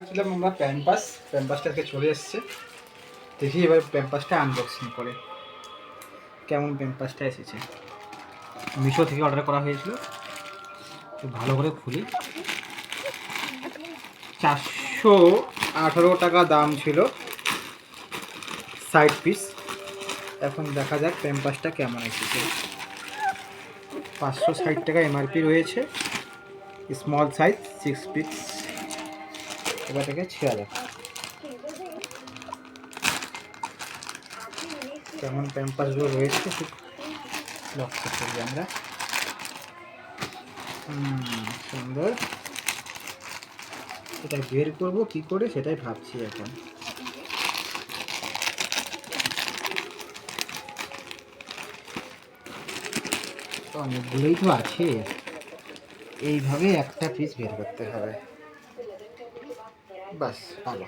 ছিলাম আমরা প্যাম্পাসটা আজকে চলে এসছে। দেখি এবার প্যাম্পাসটা আনবক্সিং করে কেমন প্যাম্পাসটা এসেছে। মিশো থেকে অর্ডার করা হয়েছিল। তো ভালো করে খুলি। 418 টাকা দাম ছিল 60 পিস। এখন দেখা যাক প্যাম্পাসটা কেমন এসেছে। 560 টাকা এমআরপি রয়েছে, স্মল সাইজ 6 পিস। এবার থেকে ছেড়া যাক কেমন প্যাম্পাসগুলো রয়েছে, খুব লক্ষ্য করি আমরা। সুন্দর। এটা বের করবো কি করে সেটাই ভাবছি এখন। অনেকগুলোই তো আছে, এইভাবে একটা পিস বের করতে হবে, বাস ভালো।